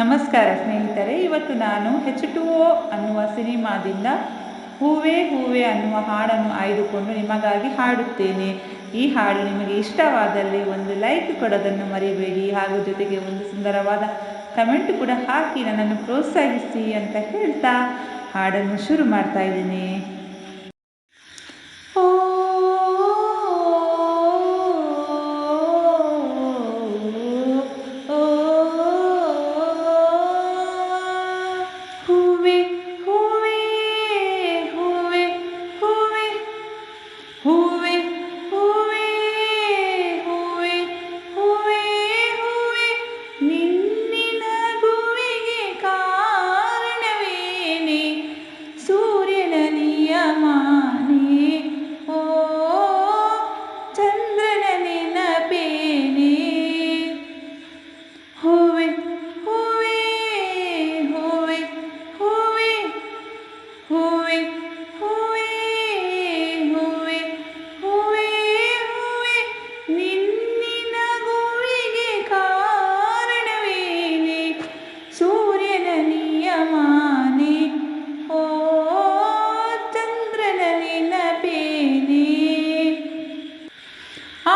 ನಮಸ್ಕಾರ ಸ್ನೇಹಿತರೆ, ಇವತ್ತು ನಾನು H2O ಅನ್ನುವ ಸಿನಿಮಾದಿಂದ ಹೂವೇ ಹೂವೇ ಅನ್ನುವ ಹಾಡನ್ನು ಆಯ್ದುಕೊಂಡು ನಿಮಗಾಗಿ ಹಾಡುತ್ತೇನೆ. ಈ ಹಾಡು ನಿಮಗೆ ಇಷ್ಟವಾದಲ್ಲಿ ಒಂದು ಲೈಕ್ ಕೊಡೋದನ್ನು ಮರಿಬೇಡಿ, ಹಾಗೂ ಜೊತೆಗೆ ಒಂದು ಸುಂದರವಾದ ಕಮೆಂಟ್ ಕೂಡ ಹಾಕಿ ನನ್ನನ್ನು ಪ್ರೋತ್ಸಾಹಿಸಿ ಅಂತ ಹೇಳ್ತಾ ಹಾಡನ್ನು ಶುರು ಮಾಡ್ತಾ ಇದ್ದೀನಿ.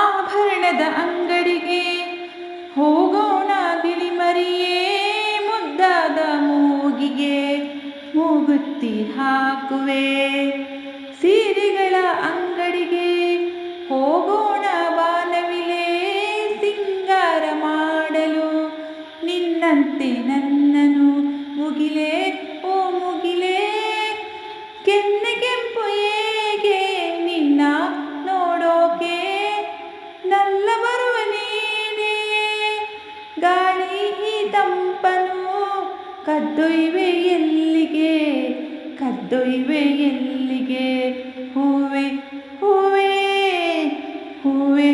ಆಭರಣದ ಅಂಗಡಿಗೆ ಹೋಗೋಣ ಗಿಳಿಮರಿಯೇ, ಮುದ್ದಾದ ಮೂಗಿಗೆ ಮೂಗುತ್ತಿ ಹಾಕುವೆ. ಸೀರೆಗಳ ಅಂಗಡಿಗೆ ಹೋಗೋಣ ಬಾನವಿಲೆ, ಸಿಂಗಾರ ಮಾಡಲು ನಿನ್ನಂತೆ ನನ್ನನು ಮುಗಿಲೆ. ಓ ಮುಗಿಲೆ, ಕೆನ್ನೆ ಕೆಂಪು ಏಕೆ ನಿನ್ನ ನೋಡೋಕೆ, ನಲ್ಲ ಬರುವ ನೀನೇ ಗಾಳಿ ತಂಪನು, ಕದ್ದೊಯ್ವೆ ಎಲ್ಲಿಗೆ ಕದ್ದೊಯ್ವೆ ಎಲ್ಲಿಗೆ. ಹೂವೆ ಹೂವೆ ಹೂವೆ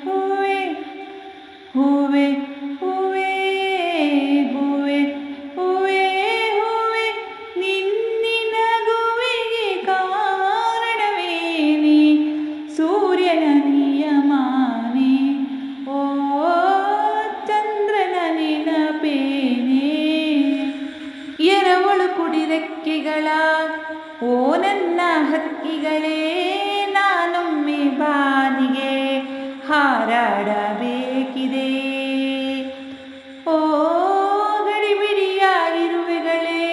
ಹೂವೆ ಹೂವೆ ಹೂವೆ ಹೂವೆ ಹೂವೆ ಹೂವೆ, ನಿನ್ನ ನಗುವಿಗೆ ಕಾರಣವೇನೆ, ಸೂರ್ಯನ ನಿಯಮಾನೆ, ಓ ಚಂದ್ರನ ನೆನಪೇನೆ. ಎರವಳು ಕುಡಿರೆಕ್ಕೆಗಳ ಓ ನನ್ನ ಹಕ್ಕಿಗಳೇ, ನಾನೊಮ್ಮೆ ಬಾನಿಗೆ ಹಾರಾಡಬೇಕಿದೆ. ಓ ಗಡಿಬಿಡಿಯಾಗಿರುವೆಗಳೇ,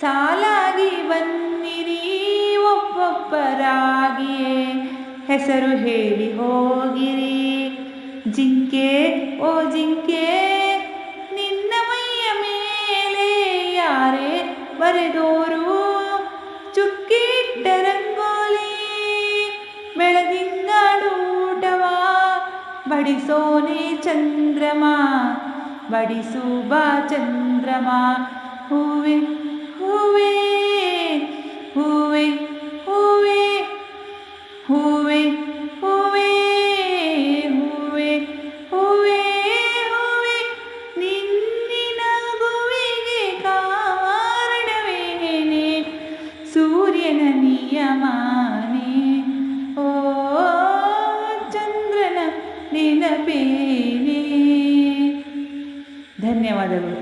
ಸಾಲಾಗಿ ಬನ್ನಿರಿ, ಒಬ್ಬೊಬ್ಬರಾಗಿಯೇ ಹೆಸರು ಹೇಳಿ ಹೋಗಿರಿ. ಜಿಂಕೆ ಓ ಜಿಂಕೆ, ನಿನ್ನ ಮೈಯ ಮೇಲೆ ಯಾರೇ ಬರೆದೋರು ಚುಕ್ಕಿಟ್ಟ ರಂಗೋಲಿ, ಬೆಳದಿಂಗಳೂಟವ ಬಡಿಸೋನೆ ಚಂದ್ರಮ, ಬಡಿಸು ಬಾ ಚಂದ್ರಮ. ಹೂವೆ ಹೂವೆ ಹೂವೆ ಹೂವೆ ಹೂವೆ ಹೂವೆ ಹೂವೆ ಹೂವೆ ಹೂವೆ, ನಿನ್ನ ನಗುವಿಗೆ ಕಾರಣವೇನೆ, ಸೂರ್ಯನ ನಿಯಮಾನೆ, ಓ ಚಂದ್ರನ ನೆನಪೇನೆ. ಧನ್ಯವಾದಗಳು.